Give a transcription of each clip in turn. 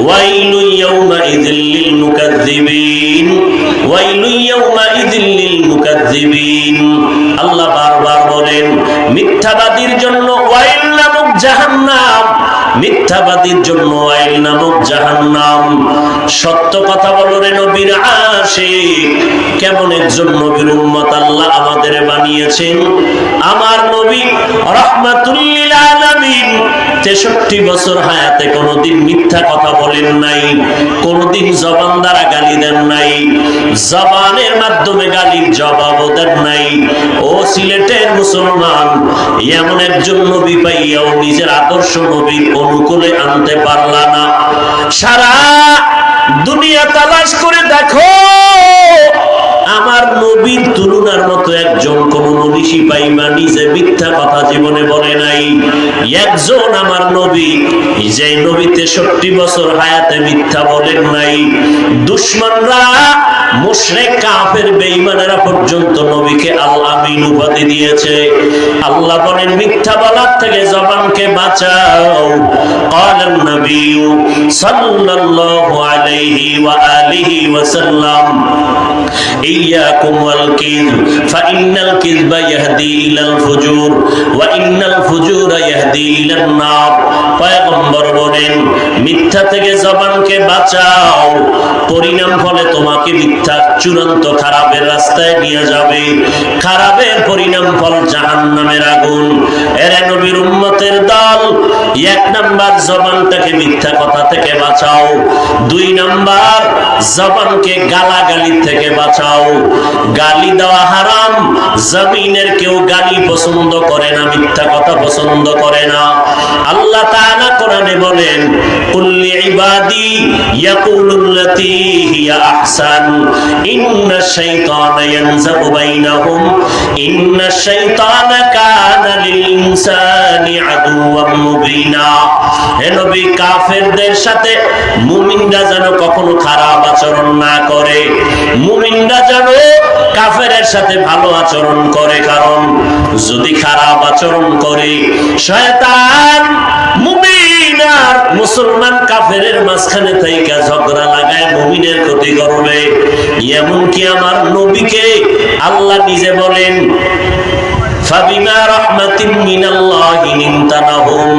ওয়াইলু ইয়াউমাইযিল লিল মুকাজ্জিবিন, ওয়াইলু ইয়াউমাইযিল লিল মুকাজ্জিবিন। আল্লাহ বারবার বলেন মিথ্যাবাদীর জন্য ওয়াইল নামক জাহান্নাম, মিথ্যাবাদীর জন্য ওয়াইল নামক জাহান্নাম। সত্য কথা বলো রে নবীর আশিক, কেমন একজন নবীর উম্মত আল্লাহ আমাদের বানিয়েছেন। আমার নবী রাহমাতুল লিল আলামিন 63 বছর হায়াতে কোনোদিন মিথ্যা কথা বলেন নাই, কোনোদিন জবান দ্বারা গালি দেন নাই, জবানের মাধ্যমে গালির জবাবও দেন নাই। ও সিলেটের মুসলমান, এমন একজন নবী পাইয়াও নিজের আদর্শ নবীর অনুকূলে আনতে পারলা না। সারা দুনিয়া তালাশ করে দেখো, আমার নবীর তুলনার মতো একজন কোন মনীষী পাইবা নিজে মিথ্যা কথা জীবনে বলে নাই। একজন আমার নবী, যে নবী 63 বছর হায়াতে মিথ্যা বলেন নাই। দুশমনরা, মুশরিক কাফের বেঈমানেরা পর্যন্ত নবীকে আল আমিন উপাধি দিয়েছে। আল্লাহ বলেন মিথ্যা বলার থেকে জবানকে বাঁচাও। ক্বালান নবী সাল্লাল্লাহু আলাইহি ওয়া আলিহি ওয়াসাল্লাম ইয়াকুম ওয়াল কিযব ফাইন্নাল কিযবা ইয়াহদি ইলাল ফুজুর ওয়া ইন্নাল ফুজুরা ইয়াহদি ইলান নার। পয়গম্বর বলেন মিথ্যা থেকে জবানকে বাঁচাও, পরিণাম ফলে তোমাকে মিথ্যা চূড়ান্ত খারাপের রাস্তায় নিয়ে যাবে। খারাপের পরিণাম ফল জাহান্নামের আগুন। এরে নবীর উম্মতের দল, 1 নাম্বার জবানটাকে মিথ্যা কথা থেকে বাঁচাও, 2 নাম্বার জবানকে গালাগালি থেকে বাঁচাও। গালি দেওয়া হারাম, জমিনের কেউ গালি পছন্দ করে না, মিথ্যা কথা পছন্দ করে না। আল্লাহ তাআলা কোরআনে বলেন কুল্লি ইবাদি ইয়াকুলুল্লাতী হিয়া আহসান ইন্নাশ শাইতানা ইয়ানযাগু বাইনাহুম ইন্নাশ শাইতানা কানা লিল ইনসানি আদুওয়াম মুবিনা। হে নবী, কাফেরদের সাথে মুমিনরা যেন কখনো খারাপ আচরণ না করে, মুমিনরা যেন কাফেরের সাথে ভালো আচরণ করে। কারণ যদি খারাপ আচরণ করে, শয়তান মুমিন আর মুসলমান কাফেরের মাঝখানে থেকে ঝগড়া লাগায় মুমিনের ক্ষতি করবে। এমনকি আমার নবীকে আল্লাহ নিজে বলেন فبما رحمة من الله لنت لهم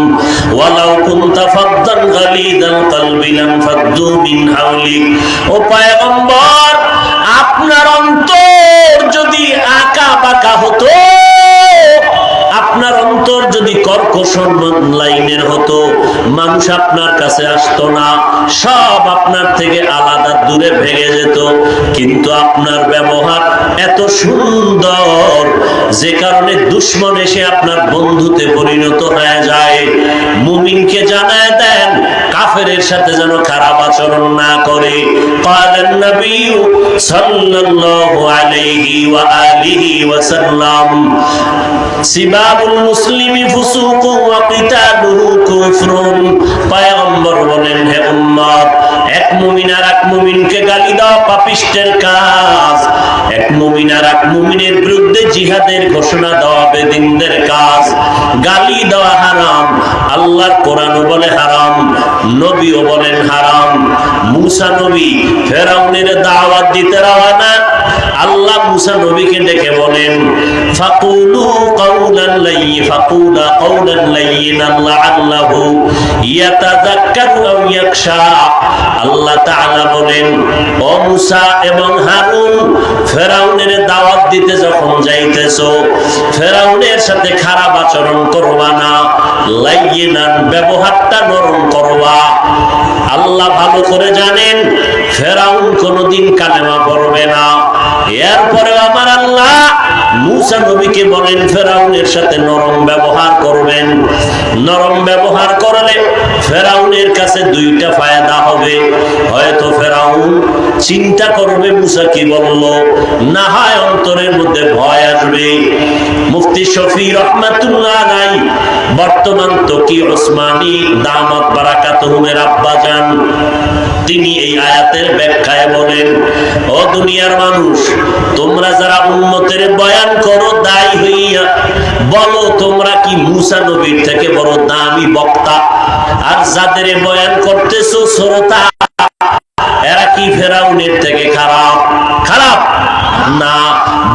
ولو كنت فظا غليظ القلب لانفضوا من حولك। ও পয়গম্বর, আপনার অন্তর যদি আঁকা বাঁকা হতো, আপনার অন্তর যদি কর্কশ লাইনের হতো, মানুষ আপনার কাছে আসতো না, সব আপনার থেকে আলাদা দূরে ভেঙে যেত। কিন্তু আপনার ব্যবহার এত সুন্দর, যে কারণে দুশমন এসে আপনার বন্ধুতে পরিণত হয়ে যায়। মুমিনকে জানায় দেন কাফেরের সাথে যেন খারাপ আচরণ না করে। ক্বালান নবী সাল্লাল্লাহু আলাইহি ওয়া আলিহি ওয়াসাল্লাম সিবাবুল মুসলিমি ফুসুকু ওয়া কিতালুহু কুফরুন। পয়গম্বর বলেন হে উম্মত, এক মুমিন আর এক মুমিনকে গালি দেওয়া পাপিষ্টের কাজ, এক মুমিন আর এক মুমিনের বিরুদ্ধে জিহাদের ঘোষণা দেওয়া বেদিনদের কাজ। গালি দেওয়া হারাম, আল্লাহর কোরআনও বলে হারাম, নবীও বলেন হারাম। মুসা নবী ফেরাউনের দাওয়াত দিতে রওনা। আল্লাহ মুসা নবীকে ডেকে বলেন ফাকুলু কাউলান ফাকুলা কাউলান লাইয়িনান লাআল্লাহু ইয়াতাযাক্কারু আও ইয়াখশা। আল্লাহ তাআলা বলেন ও মুসা এবং হারুন, ফেরাউনের দাওয়াত দিতে যখন যাইতেছো, ফেরাউনের সাথে খারাপ আচরণ করবা না, লাইয়িনান ব্যবহারটা নরম করবা। আল্লাহ ভালো করে জানেন ফেরাউন কোনোদিন কালেমা পড়বে না। এরপরে আমার আল্লাহ মুসা নবীকে বলেন ফেরাউনের সাথে নরম ব্যবহার করবেন। নরম ব্যবহার করলে ফেরাউনের কাছে 2টা ফায়দা হবে। হয়তো ফেরাউন চিন্তা করবে মুসা কি বলল, না হয় অন্তরের মধ্যে ভয় আসবে। মুফতি শফি রহমাতুল্লাহ আলাইহি বর্তমান তকি ওসমানী দামাত বারাকাতুহুমের আব্বা জান, তিনি এই আয়াতের ব্যাখ্যায় বলেন ও দুনিয়ার মানুষ, তোমরা যারা উম্মতের বয়ান করো দায়ী হইয়া, বলো তোমরা কি মুসা নবীর থেকে বড় দামি বক্তা? আর যাদের বয়ান করতেছো ছোট শ্রোতা এরা কি ফেরাউনের থেকে খারাপ? খারাপ না।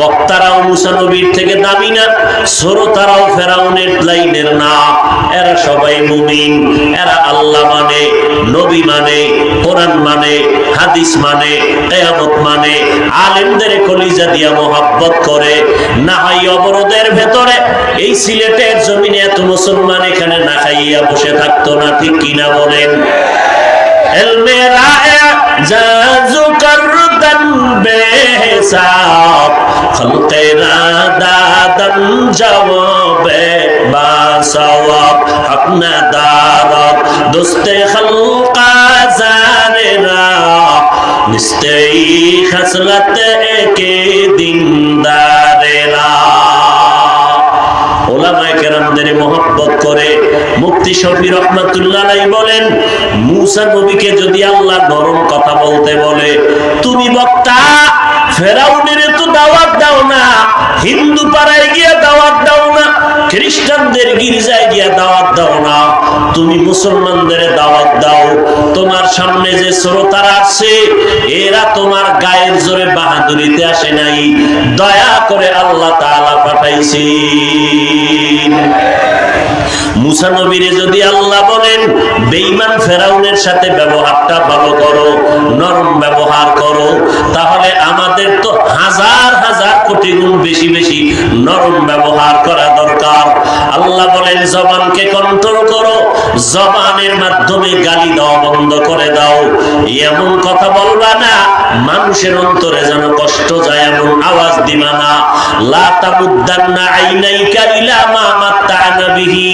বক্তারাও মুসা নবীর থেকে দামি না, শ্রোতারাও ফেরাউনের লাইনের না। এরা সবাই মুমিন, এরা আল্লাহ মানে, নবী মানে, কোরআন মানে, হাদিস মানে, কিয়ামত মানে, আলেমদের কলিজা দিয়া মোহাব্বত করে। না হয় অবরোধের ভেতরে এই সিলেটের জমিনে এত মুসলমান এখানে না খাইয়া বসে থাকতো না, ঠিক কিনা বলেন? ইলমে রায়ে জাজু করদন বেহিসাব খলকে রাদাদন জওয়াবে বাসওয়াব হক না দারত দোস্তে খলকা জানেরা নিস্তেই খসলত একে দিনদারেরা। ওলামায়ে কেরামদের মহব্বত করে মুফতি শফি রহমাতুল্লাহ আলাইহি বলেন, মুসা নবীকে যদি আল্লাহ নরম কথা বলতে বলে, তুমি বক্তা ফেরাউনের তো দাওয়াত দাও না, হিন্দু পাড়ায় গিয়ে দাওয়াত দাও না, খ্রিস্টানদের গির্জায় গিয়ে দাওয়াত দাও না, তুমি মুসলমানদের দাওয়াত দাও। তোমার সামনে যে শ্রোতারা আছে এরা তোমার গায়ের জোরে বাহাদুরিতে আসে নাই, দয়া করে আল্লাহ তাআলা পাঠাইছেন। মুসা নবীরে যদি আল্লাহ বলেন বেঈমান ফেরাউনের সাথে ব্যবহারটা ভালো করো, নরম ব্যবহার করো, তাহলে আমাদের তো হাজার হাজার কোটি গুণ বেশি বেশি নরম ব্যবহার করা দরকার। আল্লাহ বলেন জবানকে কন্ট্রোল করো, জবানের মাধ্যমে গালি দাও বন্ধ করে দাও, এমন কথা বলবা না মানুষের অন্তরে যেন কষ্ট যায় এমন আওয়াজ দিবা না। লা তামুদ্দান্না আইনাইকা ইলা মা মাত্তা'না বিহি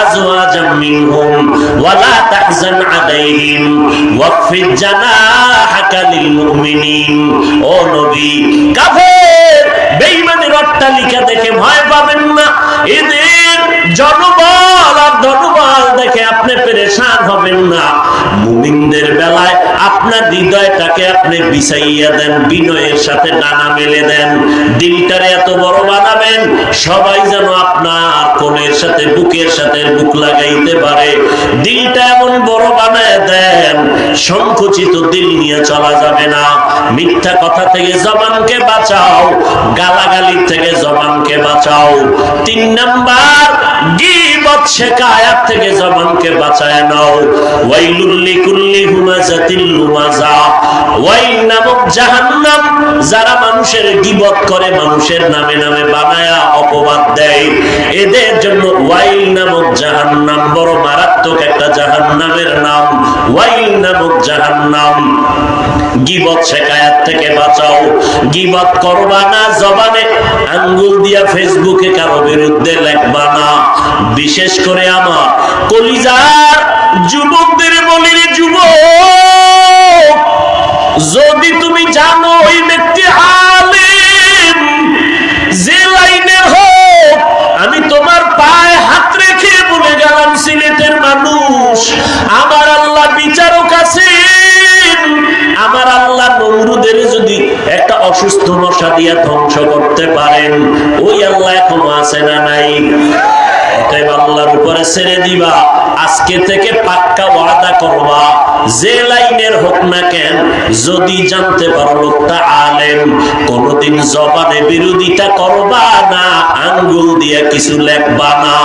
আজওয়াজাম মিনহুম ওয়া লা তাহজান আলাইহিম ওয়াকফিদ জানাহাকা লিল মুমিনিন। ও নবী, কাফের বেঈমানের অট্টালিকা দেখে ভয় পাবেন না, এদের জনবল আর ধনবল দেখে আপনি পেরেশান হবেন না। মুমিনদের বেলায় আপনার হৃদয়টাকে আপনি বিছাইয়া দেন, বিনয়ের সাথে ডানা মেলে দেন, দিলটারে এত বড় বানাবেন সবাই যেন আপনার কোলের সাথে বুকের সাথে বুক লাগাইতে পারে। দিলটা এমন বড় বানায় দেন, সংকুচিত দিল নিয়ে চলা যাবে না। মিথ্যা কথা থেকে জবানকে বাঁচাও, গালাগালি থেকে জবানকে বাঁচাও। 3 নাম্বার, গীবত শিকায়াত থেকে জবানকে বাঁচায় নাও। ওয়াইলুল লিকুল্লি হুমাযাতিল লুমাযা, ওয়াইল নামক জাহান্নাম, যারা মানুষের গীবত করে, মানুষের নামে নামে বানায়া অপবাদ দেয়, এদের জন্য ওয়াইল নামক জাহান্নাম, বড় মারাত্মক একটা জাহান্নামের নাম ওয়াইল নামক জাহান্নাম। গীবত শিকায়াত থেকে বাঁচাও, গীবত করবা না, জবানে আঙ্গুল দিয়া ফেসবুকে কারো বিরুদ্ধে লেখবা না। বিশেষ করে আমার কলিজার যুবকদের বলি, রে যুবক, যদি তুমি জানো ওই ব্যক্তি আলেম যে লাইনের হোক, আমি তোমার পায়ে হাত রেখে বলে গেলাম সিলেটের মানুষ, আমার আল্লাহ বিচারক আছেন। আমার আল্লাহ নমরুদের যদি একটা অসুস্থ মশা দিয়া ধ্বংস করতে পারেন, ওই আল্লাহ এখনো আছে না নাই? অতএব আল্লাহর উপরে ছেড়ে দিবা। আজকে থেকে পাক্কা ওয়াদা করবা, যে লাইনের হোক না কেন, যদি জানতে পারো লোকটা আলেম, কোনদিন জবানে বিরোধিতা করবা না, আঙ্গুল দিয়ে কিছু লেখবা না।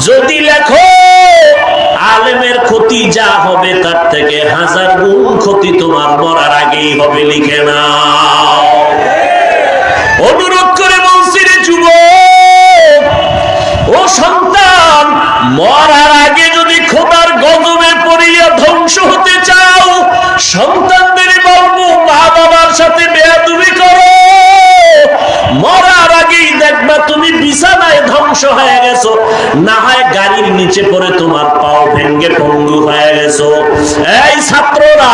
যদি লেখো, আলেমের ক্ষতি যা হবে তার থেকে 1000 গুণ ক্ষতি তোমার মরার আগেই হবে, লিখে নাও। অনুরোধ করে বলছি রে যুবক, ও সন্তান, মরার আগে যদি খোদার গজবে পড়িয়া ধ্বংস হতে চাও, সন্তানদের বলবো মা বাবার সাথে বেয়াদবি করো। মরার আগেই দেখবা তুমি বিছানায় ধ্বংস হয়ে গেছো, না হয় গাড়ির নিচে পড়ে তোমার পাও ভেঙে পঙ্গু হয়ে গেছো। এই ছাত্ররা,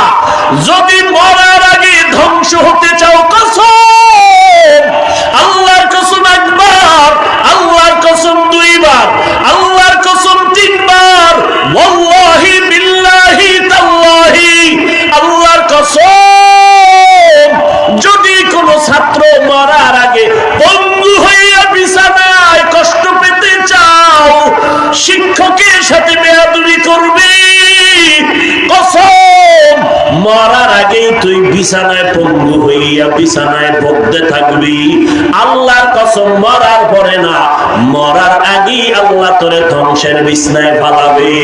যদি মরার আগে ধ্বংস হতে চাও, কসম, আল্লাহর কসম একবার, আল্লাহর কসম 2 বার, আল্লাহর কসম 3 বার, ওয়াল্লাহি বিল্লাহি তাল্লাহি, আল্লাহর কসম, যদি কোন ছাত্র মরার আগে পঙ্গু হইয়া বিছানায় কষ্ট পেতে চাও, শিক্ষকের সাথে বেয়াদবি করবে, কসম মরার আগেই তুই বিছানায় পঙ্গু হইয়া বিছানায় পড়তে থাকবি। আল্লাহর কসম, মরার পরে না, মরার আগেই আল্লাহ তোরে ধ্বংসের বিছানায় ফালাবে।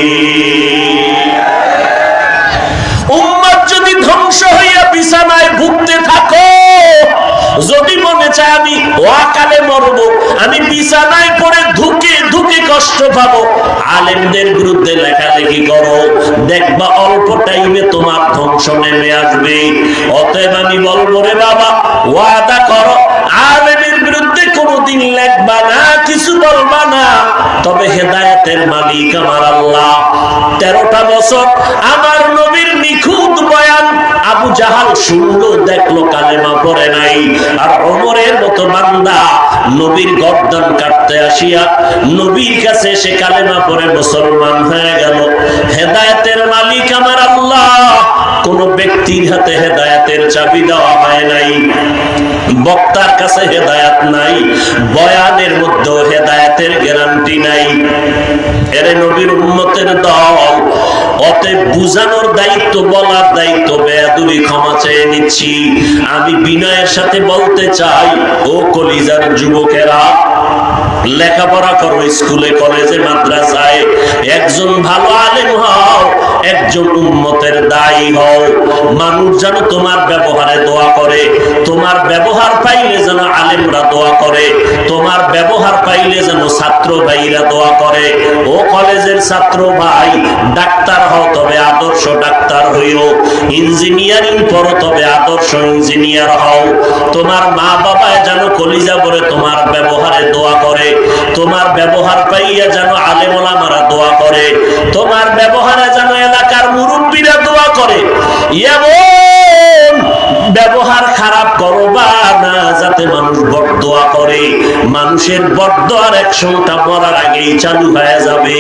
উম্মত যদি ধ্বংস হইয়া বিছানায় ভুগতে থাকো, যদি মনে চায় আমি ওয়াকালে মরব, আমি বিছানায় পড়ে ধুকে ধুকে কষ্ট পাবো, আলেমদের বিরুদ্ধে লেখালেখি করো, দেখবা অল্প টাইমে তোমার ধ্বংস নেমে আসবে। অতএব আমি বলবো রে বাবা, ওয়াদা করো, আলেমের বিরুদ্ধে কোনোদিন লেখবা না, কিছু বলবা না। তবে হেদায়েতের মালিক আমার আল্লাহ। 13টা বছর আমার নবীর নিখুঁত বয়ান আবু জাহাল শুনলো, দেখলো, কালেমা পড়ে নাই। আর ওমরের মতো বান্দা নবীর গর্দান কাটতে আসিয়া নবীর কাছে এসে কালেমা পড়ে মুসলমান হয়ে গেল। হেদায়েতের মালিক আমার আল্লাহ। কোন ব্যক্তির হাতে হেদায়েতের চাবি দেওয়া হয় নাই, বক্তার কাছে হেদায়েত নাই, বয়ানের মধ্যেও হেদায়েতের গ্যারান্টি নাই। এরে নবীর উম্মতের দল, অতএব বুঝানোর দায়িত্ব, বলার দায়িত্ব, বেয়াদবি ক্ষমা চেয়ে নিচ্ছি। আমি বিনয়ের সাথে বলতে চাই, ও কলিজার যুবকেরা, লেখাপড়া করো, স্কুলে কলেজে মাদ্রাসায়, একজন ভালো আলেম হও, একজন উম্মতের দায়ী হও। মানুষ যেন তোমার ব্যবহারে দোয়া করে, তোমার ব্যবহার পাইলে যেন আলেমরা দোয়া করে, তোমার ব্যবহার পাইলে যেন ছাত্র ভাইরা দোয়া করে। ও কলেজের ছাত্র ভাই, ডাক্তার হও তবে আদর্শ ডাক্তার হইও, ইঞ্জিনিয়ারিং পড়ো তবে আদর্শ ইঞ্জিনিয়ার হও। তোমার মা বাবা যেন কলিজা ভরে তোমার ব্যবহারে দোয়া করে, তোমার ব্যবহার পাইয়া যেন আলেম ওলামারা দোয়া করে, তোমার ব্যবহারে যেন এলাকার মুরব্বীরা দোয়া করে। এমন ব্যবহার খারাপ করবা না যাতে মানুষ বদদোয়া করে। মানুষের বদদোয়ার অ্যাকশনটা মরার আগেই চালু হয়ে যাবে।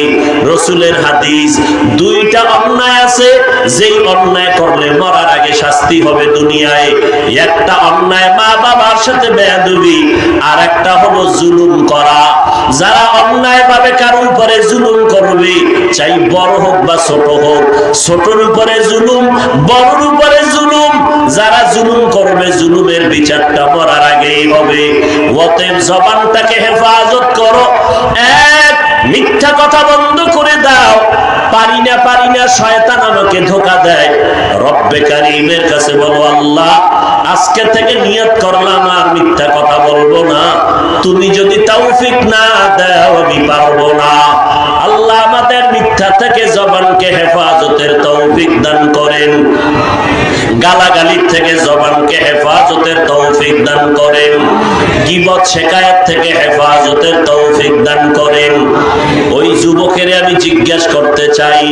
রাসূলের হাদিস, 2টা অন্যায় আছে যেই অন্যায় করলে মরার আগে শাস্তি হবে দুনিয়ায়। একটা অন্যায় মা বাবার সাথে বেয়াদবি, আর একটা হলো জুলুম করা। যারা অন্যায় ভাবে কারো উপরে জুলুম করবে, চাই বড় হোক বা ছোট হোক, ছোটর উপরে জুলুম, বড়র উপরে জুলুম, যারা জুলুম করবে জুলুমের বিচারটা মরার আগেই হবে। অতএব জবানটাকে হেফাজত করো, এক মিথ্যা কথা বন্ধ করে দাও। পারি না শয়তান আমাকে ধোঁকা দেয়, রব্বে কারীমের কাছে বলো, আল্লাহ আজকে থেকে নিয়ত করলাম আর মিথ্যা কথা বলবো না, তুমি যদি তৌফিক না দাও আমি পারবো না। আল্লাহ আমাদের মিথ্যা থেকে জবানকে হেফাজতের তৌফিক দান করেন, গালাগালির থেকে জবানকে হেফাজতের তৌফিক দান করেন, গীবত শিকায়াত থেকে হেফাজতের তৌফিক দান করেন। ওই যুবকের আমি জিজ্ঞাসা করতে চাই,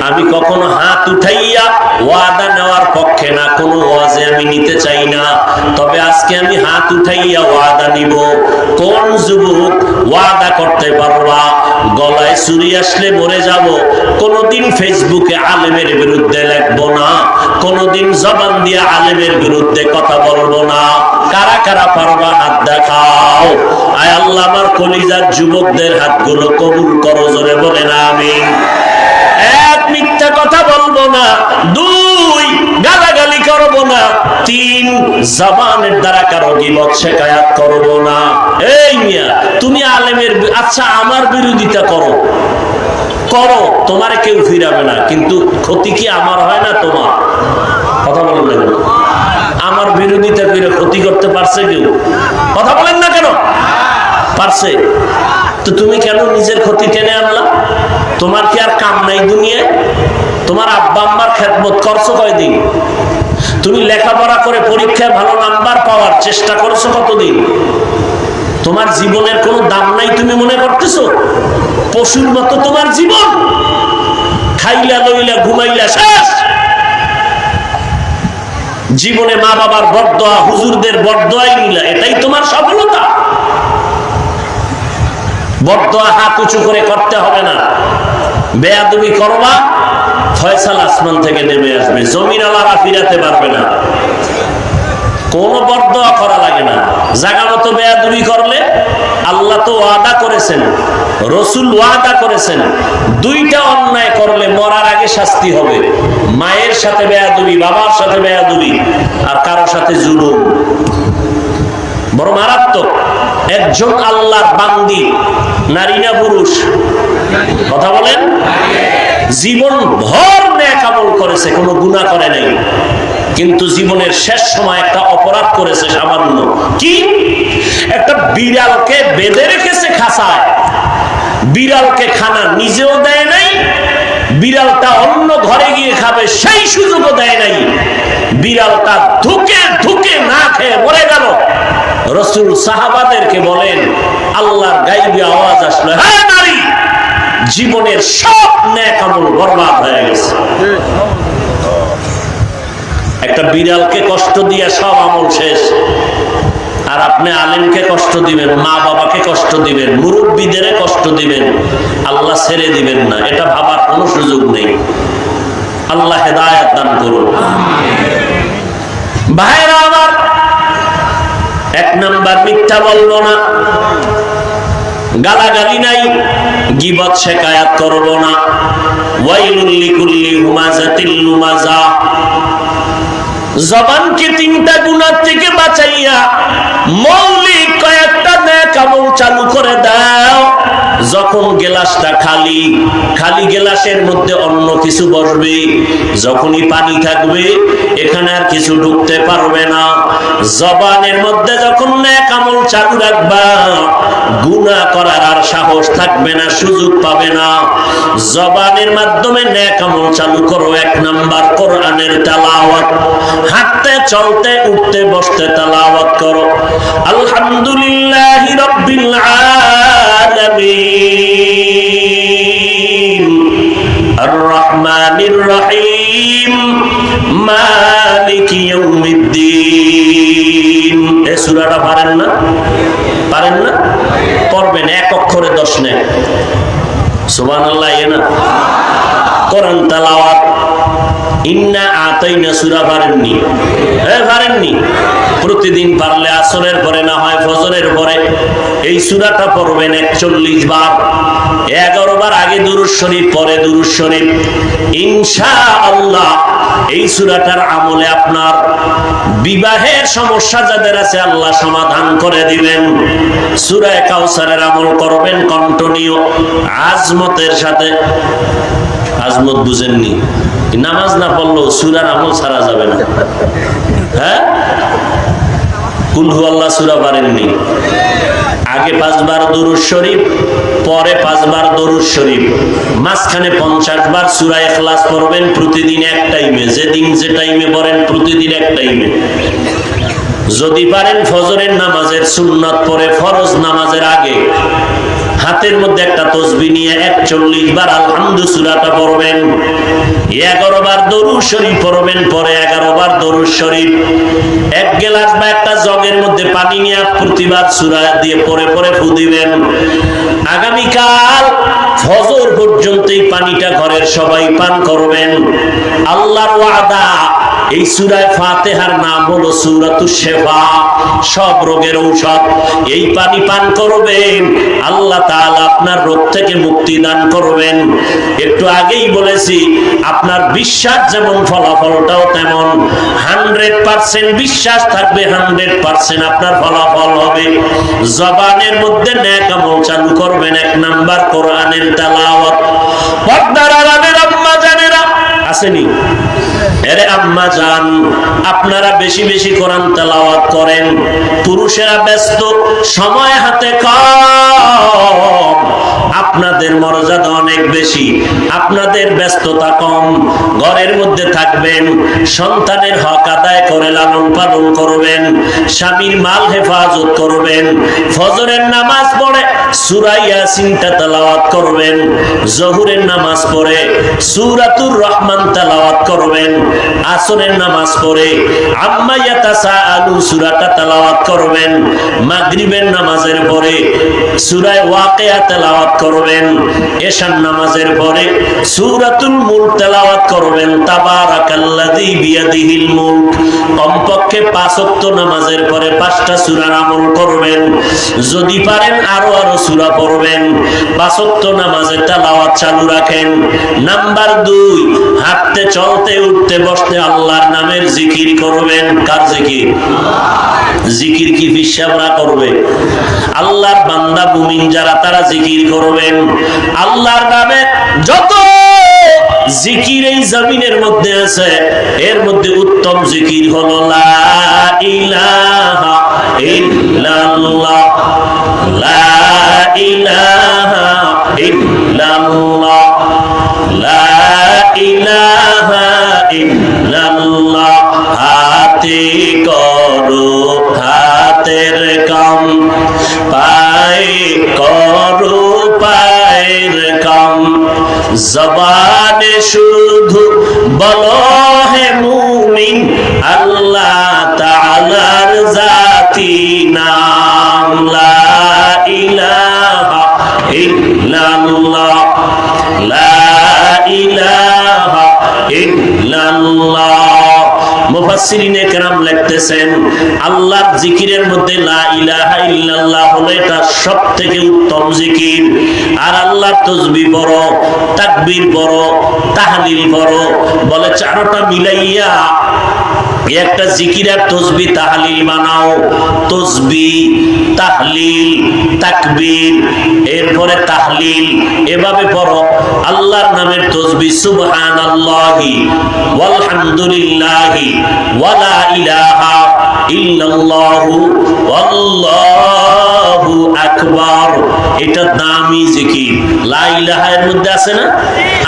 আমি কখনো হাত উঠাইয়া ওয়াদা নেওয়ার পক্ষে না, কোনো ওয়াজে আমি নিতে চাই না, তবে আজকে আমি হাত উঠাইয়া ওয়াদা নিব। কোন যুবক ওয়াদা করতে পারবা গলায় ছুরি আসলে মরে যাব, কোনদিন ফেসবুকে আলেমের বিরুদ্ধে লিখবো না, কোনদিন জবান দিয়ে আলেমের বিরুদ্ধে কথা বলবো না? কারা কারা পারবা হাত দেখাও। আয় আল্লাহ আমার কলিজার যুবকদের হাতগুলো কবুল করো, জোরে বলেন আমিন। এক, মিথ্যা কথা বলবো না। 2, গালাগালি করবো না। 3, জবানের দ্বারা কারো গীবত শিকায়াত করবো না। এই মিয়া, তুমি আলেমের, আচ্ছা আমার বিরোধিতা করো, তোমার কেউ ফিরাবে না, কিন্তু ক্ষতি কি আমার হয় না তোমার? কথা বলেন না কেন? আমার বিরোধিতা করে ক্ষতি করতে পারছে কেউ? কথা বলেন না কেন? পারছে। তো তুমি কেন নিজের ক্ষতি টেনে আনলা? তোমার কি আর কাম নাই দুনিয়ায়? তোমার আব্বা আম্মার খেদমত করছো কয়দিন? তুমি লেখাপড়া করে পরীক্ষায় ভালো নাম্বার পাওয়ার চেষ্টা করছো কতদিন? তোমার জীবনের কোনো দাম নাই তুমি মনে করতেছো? পশুর মতো তোমার জীবন, খাইলা লইলা ঘুমাইলা শেষ। জীবনে মা বাবার বরদোয়া, হুজুরদের বরদোয়াই নিলা, এটাই তোমার সফলতা? বরদোয়া হাত উঁচু করে করতে হবে না। বেয়াদবি করবা, ফয়সালা আসমান থেকে নেমে আসবে, জমিন আলারা ফিরাতে পারবে না। কোন বরদোয়া করা লাগে না। জায়গা মতো বেয়াদবি করলে আল্লাহ আল্লাহ তো ওয়াদা করেছেন, রসুল ওয়াদা করেছেন, দুইটা অন্যায় করলে মরার আগে শাস্তি হবে। মায়ের সাথে বেয়াদবি, বাবার সাথে বেয়াদবি, আর কারো সাথে জুলুম। বড় মারাত্মক। একজন আল্লাহর বান্দি, নারী না পুরুষ? কথা বলেন। জীবন ভর নেক আমল করেছে, কোনো গুনাহ করে নাই, কিন্তু জীবনের শেষ সময় একটা অপরাধ করেছে সামান্য। কি? একটা বিড়ালকে বেঁধে রেখেছে খাঁচায়, বিড়ালকে খানা নিজেও দেয় নাই, বিড়ালটা অন্য ঘরে গিয়ে খাবে সেই সুযোগও দেয় নাই, বিড়ালটা ধুকে ধুকে না খেয়ে মরে গেল। রাসূল সাহাবাদেরকে বলেন, আল্লাহর গায়বী আওয়াজ আসলো, হ্যাঁ নারী, জীবনের সব নেক আমল বরবাদ হয়ে গেছে। একটা বিড়ালকে কষ্ট দিয়ে সব আমল শেষ, আর আপনি আলেমকে কষ্ট দিবেন, মা বাবাকে কষ্ট দিবেন, মুরব্বীদের কষ্ট দিবেন, আল্লাহ ছেড়ে দিবেন না, এটা ভাবার কোনো সুযোগ নেই। আল্লাহ হেদায়েত দান করুন। ভাইরা আমার, এক নাম্বার মিথ্যা বলবো না, গালাগালি নাই, গীবত শিকায়াত করব না। ওয়াইলুল লিকুল্লি হুমাযাতিল লুমাযা। জবানকে তিনটা গুনাহ থেকে বাঁচাইয়া মৌলিক কয়েকটা নেক আমল চালু করে দাও। যখন গ্লাসটা খালি, খালি গ্লাসের মধ্যে অন্য কিছু বসবে, যখনই পানি থাকবে এখানে আর কিছু ঢুকতে পারবে না। জবানের মধ্যে যখন নেক আমল চালু রাখবা, গুনাহ করার আর সাহস থাকবে না, সুযোগ পাবে না। জবানের মাধ্যমে নেক আমল চালু করো। এক নাম্বার কোরআনের তেলাওয়াত, হাঁটতে চলতে উঠতে বসতে তেলাওয়াত করো। আলহামদুলিল্লাহি রাব্বিল আলামিন আর রহমানির রহিম মালিকি ইয়াউমিদ্দিন। এই সূরাটা পারেন না? পারেন না? পড়বেন, এক অক্ষরে 10 নেক। সুবহানাল্লাহ। না কোরআন তেলাওয়াত। ইন্না আতাইনা সূরা পারেননি? পারেননি? প্রতিদিন পারলে আসরের পরে, না হয় ফজরের পরে এই সূরাটা পড়বেন 41 বার। 11 বার আগে দুরূদ শরীফ, পরে দুরূদ শরীফ। ইনশাআল্লাহ এই সূরাটার আমলে আপনার বিবাহের সমস্যা যাদের আছে আল্লাহ সমাধান করে দিবেন। সূরা কাউসারের আমল করবেন কন্টিনিউ আজমতের সাথে। আজমত বুঝেননি? নামাজ না পড়লেও সূরার আমল ছাড়া যাবে না। হ্যাঁ, কুল হুয়াল্লাহ সূরা পারেননি? আগে 5 বার দুরূদ শরীফ, পরে 5 বার দুরূদ শরীফ, মাঝখানে 50 বার সূরা ইখলাস পড়বেন প্রতিদিন এক টাইমে। যেদিন যে টাইমে পড়েন প্রতিদিন এক টাইমে। যদি পারেন ফজরের নামাজের সুন্নাত পড়ে ফরজ নামাজের আগে হাতের মধ্যে একটা তসবিহ নিয়ে 41 বার আলহামদু সূরাটা পড়বেন। 11 বার দরুদ শরীফ পড়বেন, পরে 11 বার দরুদ শরীফ। এক গ্লাস বা একটা জগের মধ্যে পানি নিয়ে প্রতিবার সূরা দিয়ে পরে পরে ফু দিবেন। আগামীকাল ফজর পর্যন্ত এই পানিটা ঘরের সবাই পান করবেন। আল্লাহর ওয়াদা, এই সূরা ফাতিহার নাম হলো সূরাতুশ শিফা, সব রোগের ঔষধ। এই পানি পান করবেন, আল্লাহ তাআলা আপনার রোগ থেকে মুক্তি দান করবেন। একটু আগেই বলেছি, আপনার বিশ্বাস যেমন ফলাফলটাও তেমন। 100% বিশ্বাস থাকবে, 100% আপনার ফলাফল হবে। জবানের মধ্যে নেক আমল চালু করবেন। এক নাম্বার কোরআনের তেলাওয়াত। পর্দার আড়ালের আম্মা জানেরা আসেনি? এরে আম্মা জান, আপনারা বেশি বেশি কোরআন তেলাওয়াত করেন। পুরুষেরা ব্যস্ত, সময় হাতে কম, আপনাদের মর্যাদা অনেক বেশি, আপনাদের ব্যস্ততা কম। ঘরের মধ্যে থাকবেন, সন্তানের হক আদায় করে লালন পালন করবেন, স্বামীর মাল হেফাজত করবেন, ফজরের নামাজ পড়ে সূরা ইয়াসিনটা তেলাওয়াত করবেন, জোহরের নামাজ পড়ে সূরাতুর রহমান তেলাওয়াত করবেন, আসরের নামাজ পড়ে আম্মা ইয়াতাসাআলু সূরাটা তেলাওয়াত করবেন, মাগরিবের নামাজের পরে সূরা ওয়াকিয়া তেলাওয়াত করবেন, এশার নামাজের পরে সূরাতুল মুলক তেলাওয়াত করবেন, তাবারাকাল্লাযী বিয়াদিহিল মুলক। কমপক্ষে 5 ওয়াক্ত নামাজের পরে 5টা সূরার আমল করবেন, যদি পারেন আরো সূরা পড়বেন। 5 ওয়াক্ত নামাজের তেলাওয়াত চালু রাখেন। নাম্বার 2, হাঁটতে চলতে উঠতে বসতে আল্লাহর নামের জিকির করবেন। কার জিকির? জিকির কি ফিসাবরা করবে? আল্লাহর বান্দা মুমিন যারা তারা জিকির করবেন। আল্লাহর নামে যত জিকির এই জমিনের মধ্যে আছে, এর মধ্যে উত্তম জিকির হলো লা ইলাহা ইল্লাল্লাহ, লা ইলাহা ইল্লাল্লাহ, লা ইলাহা ইল্লাল্লাহ। হাতে করো হাতের কাম, পায়ে করো পায়ের কাম, জবানে শুধু বলো হে মুমিন আল্লাহ তাআলার জাতি নাম, লা ইলাহা ইল্লাল্লাহ, লা ইলাহা ইল্লাল্লাহ। মুফাসসিরিনে কেরাম লিখতেছেন আল্লাহর জিকিরের মধ্যে লা ইলাহা ইল্লাল্লাহ হলো এটা সবথেকে উত্তম জিকির। আর আল্লাহর তাসবিহ বড়, তাকবীর বড়, তাহলিল বড়, বলে চারটা মিলাইয়া একটা জিকির আর তাসবিহ তাহলিল বানাও। তাসবিহ, তাহলিল, তাকবীর, এরপরে তাহলিল, এভাবে পড়ো। আল্লাহর নামের তাসবিহ সুবহানাল্লাহি ওয়ালহামদুলিল্লাহি ওয়ালা ইলাহা ইল্লাল্লাহু আল্লাহু আকবার। এটা দামি জিকির। লা ইলাহা এর মধ্যে আছে না?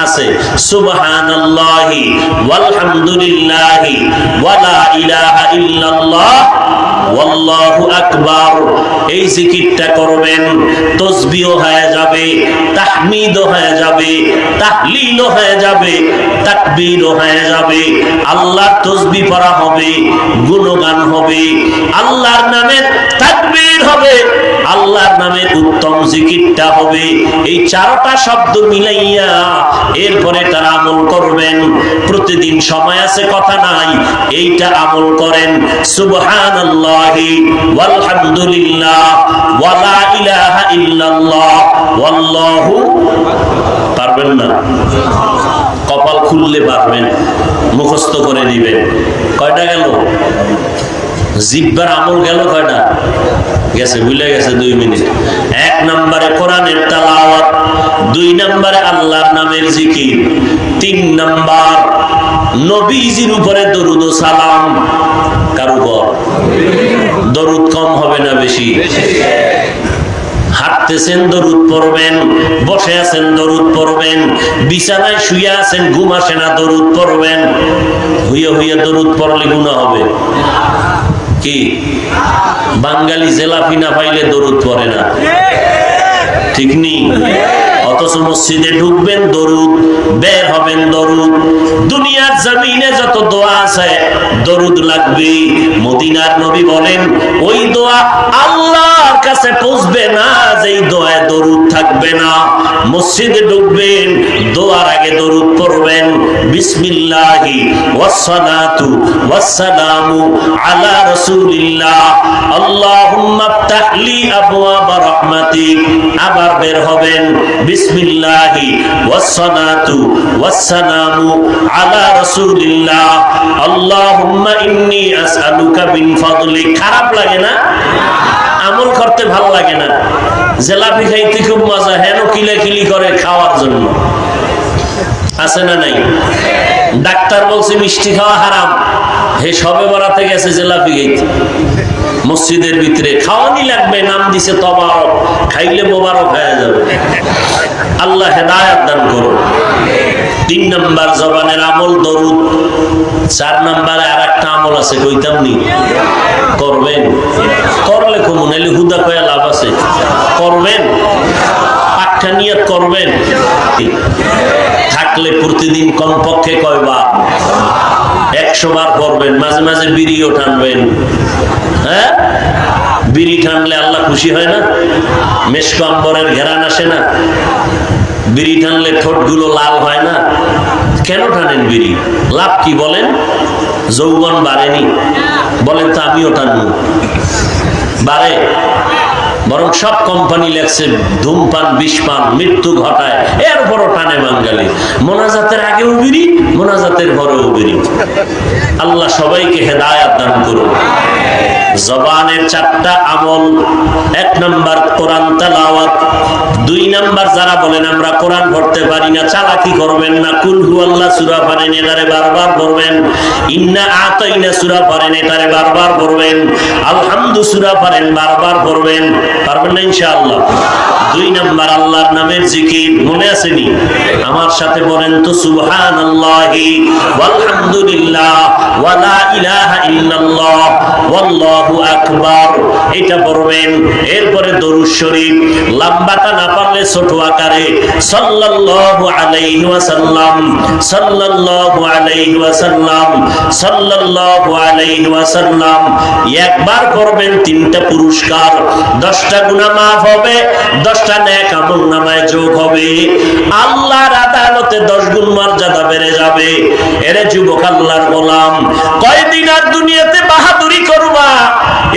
আছে। সুবহানাল্লাহি ওয়ালহামদুলিল্লাহি ওয়ালা ইলাহা ইল্লাল্লাহ ওয়াল্লাহু আকবার। এই জিকিরটা করবেন, তাসবিহ হয়ে যাবে, তাহমিদ হয়ে যাবে, তাহলিল হয়ে যাবে, তাকবীর হয়ে যাবে। আল্লাহর তাসবিহ পড়া হবে, গুণগান হবে, আল্লাহর নামের তাকবীর হবে, আল্লাহর নামের উত্তম জিকিরটা হবে। এই চারটা শব্দ মিলাইয়া এরপরে তারা আমল করবেন। প্রতিদিন সময় আছে, কথা নাই, এইটা আমল করেন। সুবহানাল্লাহি ওয়ালহামদুলিল্লাহ ওয়ালা ইলাহা ইল্লাল্লাহ ওয়াল্লাহু। পারবেন না? কপাল খুললে পারবেন, মুখস্থ করে নেবেন। কয়টা গেল? জিহ্বার আমল গেল কয়টা? গেছে, ভুলে গেছে 2 মিনিট। 1 নম্বরে কোরআনের তেলাওয়াত, 2 নম্বরে আল্লাহর নামের জিকির, 3 নম্বর নবীজির উপরে দরুদ ও সালাম। কার উপর? দরুদ কম হবে না বেশি? হাঁটতেছেন দরুদ পড়বেন, বসে আছেন দরুদ পড়বেন, বিছানায় শুয়ে আছেন ঘুম আসে না দরুদ পড়বেন। হুইয়া হুইয়া দরুদ পড়লে গুনাহ হবে কি? বাঙালি জেলাপি না পাইলে দরুদ পড়ে না, ঠিক নেই? অথচ মসজিদে ঢুকবেন দরুদ, বের হবেন দরুদ। দুনিয়ার জমিনে যত দোয়া আছে দরুদ লাগবে। মদিনার নবী বলেন ওই দোয়া আল্লাহর কাছে পৌঁছবে না যেই দোয়ায় দরুদ থাকবে না। মসজিদে ঢুকবেন, দোয়ার আগে দরুদ পড়বেন, বিসমিল্লাহি ওয়াসসালাতু ওয়াসসালামু আলা রাসূলিল্লাহ, আল্লাহুম্মা ইফতাহলি আবওয়াবা রাহমাতিক। আবার বের হবেন, বিসমিল্লাহি ওয়াসসালাতু ওয়াসসালামু আলা রাসূলিল্লাহ, আল্লাহুম্মা ইন্নী আসআলুকা মিন ফাদলিক। খারাপ লাগে না? আমল করতে ভালো লাগে না? জিলাপি খাইতে খুব মজা, হেন কিলাকিলি করে খাওয়ার জন্য। আছে না নাই? ডাক্তার বলছে মিষ্টি খাওয়া হারাম, হে সবে বরাতে গেছে জিলাপি খাইতে মসজিদের ভিতরে, খাওয়ানি লাগবে, নাম দিছে তবারক, খাইলে মোবারক হয়ে যাবে। আল্লাহ হেদায়েত দান করুন। 3 নাম্বার জবানের আমল দরুদ। 4 নাম্বারে আর একটা আমল আছে, কইতাম নি, করবেন, করলে কমু, নাইলে হুদা কয়া লাভ আছে, করবেন, পাক্কা নিয়ত করবেন, থাকলে প্রতিদিন কমপক্ষে কয়বার, 100 বার করবেন, মাঝে মাঝে বিড়িও টানবেন। হ্যাঁ, বিড়ি টানলে আল্লাহ খুশি হয় না? মেশক আম্বরের ঘেরান আসে না? বিড়ি টানলে ঠোঁটগুলো লাল হয় না? কেন টানেন বিড়ি? লাভ কি বলেন? যৌবন বাড়েনি? বলেন তো আমিও টানবো, বাড়ে? বরং সব কোম্পানি লেখছে ধূমপান বিষপান মৃত্যু ঘটায়, এরপরও টানে বাঙালি। মোনাজাতের আগেও বিড়ি, মোনাজাতের পরেও বিড়ি। আল্লাহ সবাইকে হেদায়েত দান করুন। জবানের 4টা আমল। 1 নাম্বার কোরআন তেলাওয়াত। 2 নাম্বার যারা বলেন আমরা কোরআন পড়তে পারি না, চালাকি করবেন না, কুল হুয়াল্লাহ সূরা পড়েন, এটারে বারবার পড়বেন। ইন্না আতাইনা সূরা পড়েন, এটারে বারবার পড়বেন। আলহামদু সূরা পড়েন, বারবার পড়বেন। পারবেন না ইনশাআল্লাহ? 2 নাম্বার আল্লাহর নামের জিকির, মনে আসেনি? আমার সাথে বলেন তো সুবহানাল্লাহি ওয়ালহামদুলিল্লাহ ওয়া লা ইলাহা ইল্লাল্লাহ ওয়াল্লাহু আকবার, এটা পড়বেন। এরপরে দরুদ শরীফ, লম্বাটা না পারলে ছোট আকারে সাল্লাল্লাহু আলাইহি ওয়াসাল্লাম, সাল্লাল্লাহু আলাইহি ওয়াসাল্লাম, সাল্লাল্লাহু আলাইহি ওয়াসাল্লাম। একবার করবেন 3টা পুরস্কার, 10টা গুনাহ মাফ হবে, 10টা নেক আমলনামায় যোগ হবে, আল্লাহর আদালতে 10 গুণ মর্যাদা বেড়ে যাবে। এরে যুবক আল্লাহর গোলাম, কয়দিন আর দুনিয়াতে বাহাদুরি করবা?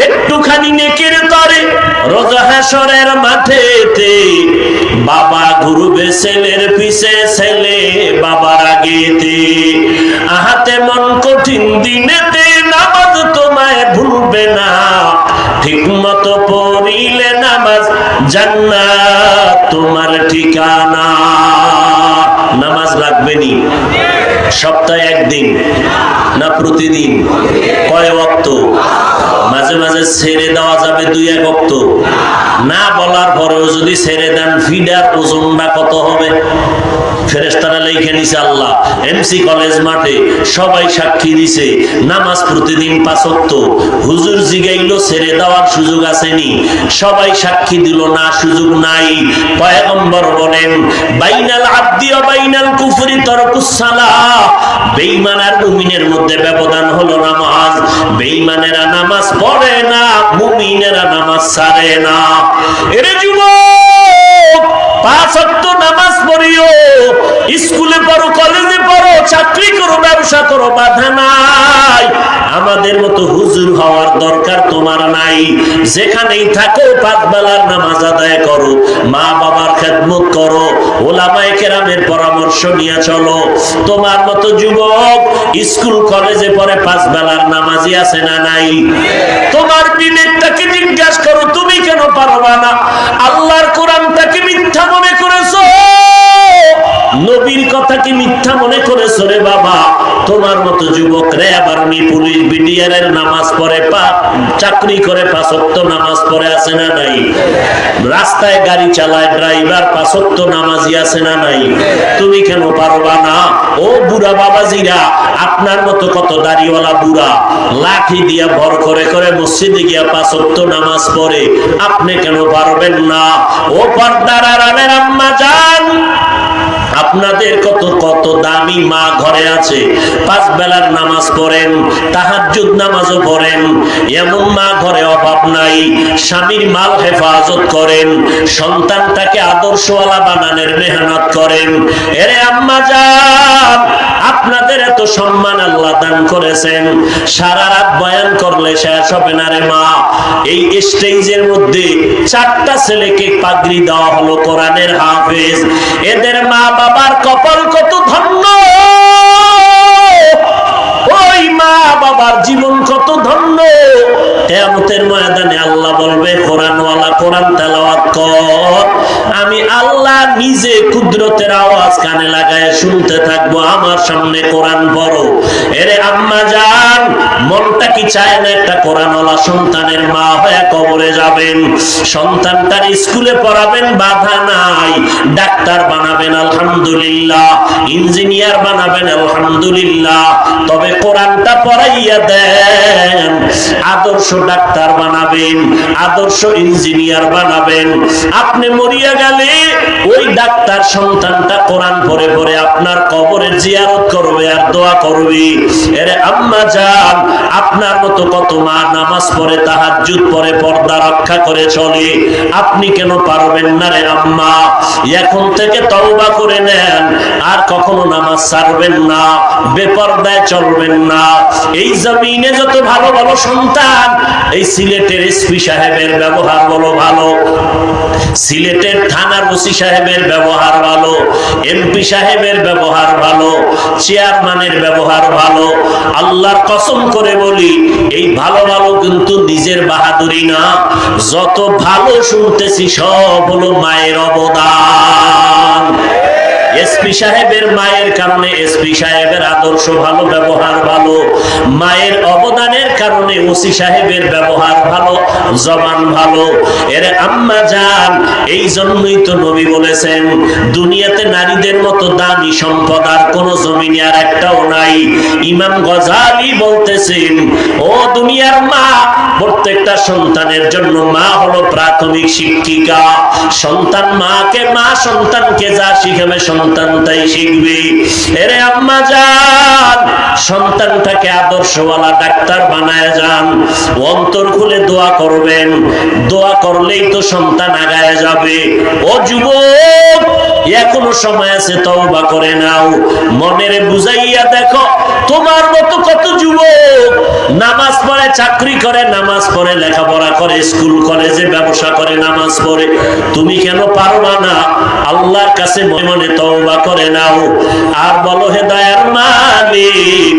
একটুখানি নেকের তরে রোজ হাসরের মাঠেতে বাবা ঘুরবে ছেলের পিছে, ছেলে বাবার আগেতে। আহাতে মন কঠিন দিনেতে নামাজ তোমায় ভুলবে না, ঠিক মতো পড়িলে নামাজ জান্নাত তোমার ঠিকানা। নামাজ লাগবে নি? সপ্তাহে 1 দিন না প্রতিদিন? কয় ওয়াক্ত? মাঝে মাঝে ছেড়ে দেওয়া যাবে 2-1 ওয়াক্ত। না বলার পরেও যদি ছেড়ে দেন, ফিডার ওজনটা কত হবে? ফেরেশতারা লিখে নিছে আল্লাহ। এমসি কলেজ মাঠে সবাই সাক্ষী দিছে, নামাজ প্রতিদিন 5 ওয়াক্ত। হুজুর জিগাইলো ছেড়ে দেওয়ার সুযোগ আসেনি? সবাই সাক্ষী দিল না, সুযোগ নাই। পয়গম্বর বলেন বাইনাল আবদি ওয়া বাইনাল কুফরি তারকুস সালাহ, বেঈমান আর মুমিনের মধ্যে ব্যবধান হলো নামাজ। বেঈমানেরা নামাজ পড়ে না, মুমিনেরা নামাজ ছাড়ে না। এরে যুবক, 5 ওয়াক্ত নামাজ পড়িও, স্কুলে পড়ো, কলেজে পড়ো, চাকরি করো, ব্যবসা করো, বাধা নাই। আমাদের মতো হুজুর হওয়ার দরকার তোমার নাই। যেখানেই থাকো 5 বেলার নামাজ আদায় করো, মা বাবার খেদমত করো, ওলামায়ে কেরামের পরামর্শ নিয়ে চলো। তোমার মতো যুবক স্কুল কলেজে পড়ে 5 বেলার নামাজি আছে না নাই? তোমার বিবেকটাকে জিজ্ঞাসা করো, তুমি কেন পারবা না? আল্লাহর কোরআনটাকে মিথ্যা মনে করেছো, নবীর কথা কি মিথ্যা মনে করেছো রে বাবা? তোমার মতো যুবক র‍্যাব, আর্মি, পুলিশ, বিডিআর এর নামাজ পড়ে, চাকরি করে 5 ওয়াক্ত নামাজ পড়ে আছে না নাই? রাস্তায় গাড়ি চালায় ড্রাইভার 5 ওয়াক্ত নামাজি আছে না নাই? তুমি কেন পারবা না? ও বুড়া বাবাজিরা, আপনার মতো কত দাড়িওয়ালা বুড়া লাঠি দিয়া ভর করে করে মসজিদে গিয়া 5 ওয়াক্ত নামাজ পড়ে, আপনি কেন পারবেন না? ও পর্দার আড়ালের আম্মা জান, আপনাদের কত কত দামি মা ঘরে আছে, 5 বেলার নামাজ পড়েন, তাহাজ্জুদ নামাজও পড়েন। এমন মা ঘরে অভাব নাই, স্বামীর মাল হেফাজত করেন, সন্তানটাকে আদর্শওয়ালা বানানোর মেহনত করেন। এরে আম্মা জান, আপনাদের এত সম্মান আল্লাহ দান করেছেন, সারা রাত বয়ান করলে শেষ হবে না রে মা। এই স্টেজের মধ্যে 4টা ছেলেকে পাগড়ি দেওয়া হলো কোরআনের হাফেজ। এদের মা বাবার কপাল কত ধন্য, ওই মা বাবার জীবন কত ধন্য। কিয়ামতের ময়দানে আল্লাহ বলবে কোরআনওয়ালা কোরআন তেলাওয়াত কর, আমি আল্লাহ নিজে কুদরতের আওয়াজ কানে লাগায় শুনতে থাকবো, আমার সামনে কোরআন পড়ো। এরে আম্মা জান, মনটা কি চায় না একটা কোরআনওয়ালা সন্তানের মা হয়ে কবরে যাবেন, সন্তানটার স্কুলে পড়াবেন, বাধা নাই, ডাক্তার বানাবেন আলহামদুলিল্লাহ, ইঞ্জিনিয়ার বানাবেন আলহামদুলিল্লাহ, তবে কোরআনটা পড়াইয়া দেন, আদর্শ ডাক্তার বানাবেন, আদর্শ ইঞ্জিনিয়ার বানাবেন। আপনি মরিয়া গেলে ওই ডাক্তার সন্তানটা কোরআন পড়ে পড়ে আপনার কবরে জিয়ারত করবে আর দোয়া করবে। এরে আম্মা জান, আপনার মতো কত মা নামাজ পড়ে, তাহাজ্জুদ পড়ে, পর্দা রক্ষা করে চলে, আপনি কেন পারবেন না রে আম্মা? এখন থেকে তওবা করে নেন, আর কখনো নামাজ ছাড়বেন না, বেপরদায় চলবেন না। এই জমিনে যত ভালো ভালো সন্তান, এই সিলেটের এসপি সাহেবের ব্যবহার বলো ভালো, সিলেটের থানার ওসি সাহেবের ব্যবহার ভালো, এমপি সাহেবের ব্যবহার ভালো, চেয়ারম্যানের ব্যবহার ভালো। আল্লাহর কসম করে বলি, এই ভালো ভালো কিন্তু নিজের বাহাদুরি না, যত ভালো শুনতেছি সব হলো মায়ের অবদান। এসপি সাহেবের মায়ের কারণে এসপি সাহেবের আদর্শ ভালো, ব্যবহার ভালো, মায়ের অবদানের কারণে ওসি সাহেবের ব্যবহার ভালো, জবান ভালো। এর আম্মা জান, এই জন্যই তো নবী বলেছেন, দুনিয়াতে নারীদের মতো দামি সম্পদ আর কোন জমিনে আর একটাও নাই। ইমাম গজালি বলতেছেন, ও দুনিয়ার মা, প্রত্যেকটা সন্তানের জন্য মা হলো প্রাথমিক শিক্ষিকা। সন্তান মাকে, মা সন্তানকে যা শিখাবে সন্তান তাই শিখবে। এরে আম্মা জান, সন্তানটাকে আদর্শওয়ালা ডাক্তার বানায় যান, অন্তর খুলে দোয়া করবেন, দোয়া করলেই তো সন্তান আগায় যাবে। ও যুবক, এখনো সময় আছে, তওবা করে নাও, মনেরে বুঝাইয়া দেখো, তোমার মতো কত যুবক নামাজ পড়ে, চাকরি করে, নামাজ পড়ে, লেখাপড়া করে, স্কুল কলেজে ব্যবসা করে, নামাজ পড়ে, তুমি কেন পারবা না? আল্লাহর কাছে মনে মনে তওবা করে নাও, আর বলো, হে দয়ার মালিক,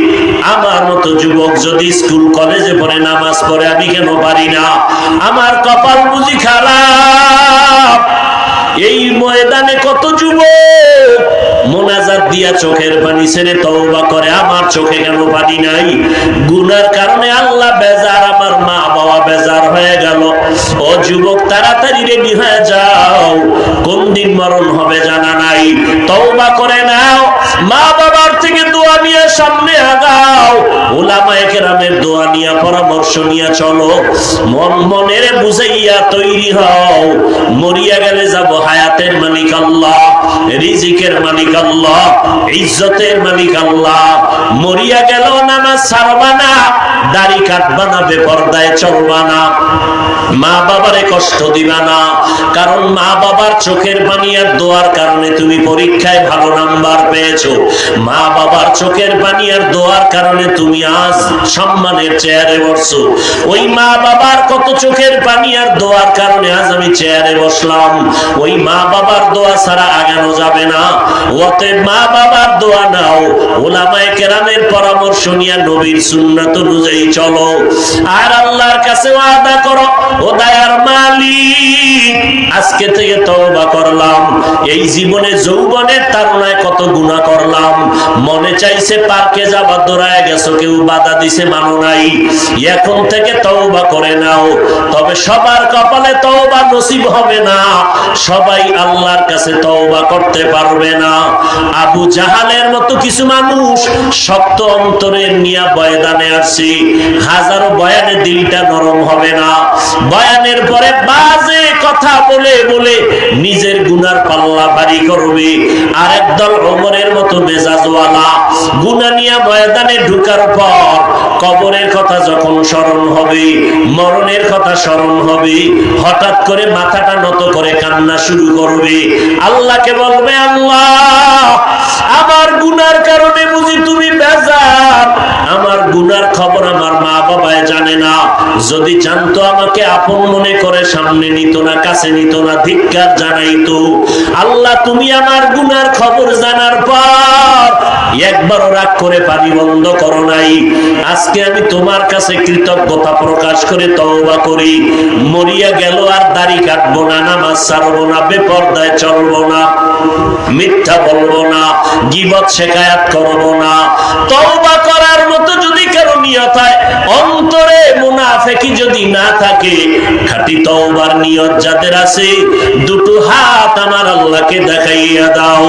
আমার মতো যুবক যদি স্কুল কলেজে পড়ে, নামাজ পড়ে, আমি কেন পারি না? আমার কপাল বুঝি খারাপ। এই ময়দানে কত যুবক মোনাজাত দিয়া চোখের পানি ছেড়ে তওবা করে, আমার চোখে কেন পানি নাই? গুনার কারণে আল্লাহ বেজার, আমার মা বাবা বেজার হয়ে গেল। ও যুবক, তাড়াতাড়ি রেডি হয়ে যাও, কোন দিন মরণ হবে জানা নাই, তওবা করে নাও, মা বাবার থেকে দোয়া নিয়ে সামনে আগাও, উলামায়ে কেরামের দোয়া নিয়ে, পরামর্শ নিয়ে চলো, মনের বুঝাইয়া তৈরি হও। মরিয়া গেলে যাব, হায়াতের মালিক আল্লাহ, রিজিকের মালিক আল্লাহ, ইজ্জতের মালিক আল্লাহ। মরিয়া গেল নামাজ ছাড়বা না, দাড়ি কাটবা না, বেপরদায় চলবা না, মা বাবারে কষ্ট দিবা না, কারণ মা বাবার চোখের পানি আর দোয়ার কারণে তুমি পরীক্ষায় ভালো নাম্বার পেয়েছো। মা বাবার চোখের পানি আর দোয়ার কারণে তুমি আজ সম্মানের চেয়ারে বসছো। ওই মা বাবার কত চোখের পানি আর দোয়ার কারণে আজ আমি চেয়ারে বসলাম। ওই মা বাবার দোয়া ছাড়া আগানো যাবে না। অতএব মা বাবার দোয়া নাও, উলামায়ে কেরামের পরামর্শ নিয়ে নবীর সুন্নাত অনুযায়ী চলো, আর আল্লাহর কাছে ওয়াদা করো, ও দয়ার মালিক, আজকে থেকে তওবা করলাম, এই জীবনে যৌবনের তারুণায় কত গুনাহ করলাম, মনে চাইছে পার্কে যাবা, দৌড়ায় গেছো, কেউ বাধা দিছে, মানো নাই, এখন থেকে তওবা করে নাও। তবে সবার কপালে তওবা নসিব হবে না, সবাই আল্লাহর কাছে তওবা করতে পারবে না। আবু জাহালের মতো কিছু মানুষ শক্ত অন্তরের নিয়ে বয়ানে আসছে, হাজারো বয়ানে দিলটা নরম হবে না, বয়ানের পরে বাজে কথা বলে বলে নিজের গুনার পাল্লা ভারী করবে। আর একদল ওমরের মতো মেজাজওয়ালা, গুনাহ নিয়ে ময়দানে ঢুকার পর কবরের কথা যখন স্মরণ হবে, মরণের কথা স্মরণ হবে, হঠাৎ করে মাথাটা নত করে কান্না শুরু করবে, আল্লাহকে বলবে, আল্লাহ, আমার গুনার কারণে বুঝি তুমি বেজার, আমার গুনার খবর আমার মা বাবায় জানে না, যদি জানতো আমাকে আপন মনে করে সামনে নিত না, কাছে নিত না, ধিক্কার জানাইতো। আল্লাহ, তুমি আমার গুনার খবর জানার পর একবারও রাগ করে পানি বন্ধ করো নাই, আজ আজকে আমি তোমার কাছে কৃতজ্ঞতা প্রকাশ করে তওবা করি, মরিয়া গেল আর দাড়ি কাটবো না, নামাজ ছাড়বো না, বেপরদায় চলবো না, মিথ্যা বলবো না, গীবত শিকায়াত করবো না। তওবা করার মতো যদি কারো নিয়ত হয়, অন্তরে মুনাফিকি যদি না থাকে, খাঁটি তওবার নিয়ত যাদের আছে, দুটো হাত আমার আল্লাহকে দেখাইয়া দাও।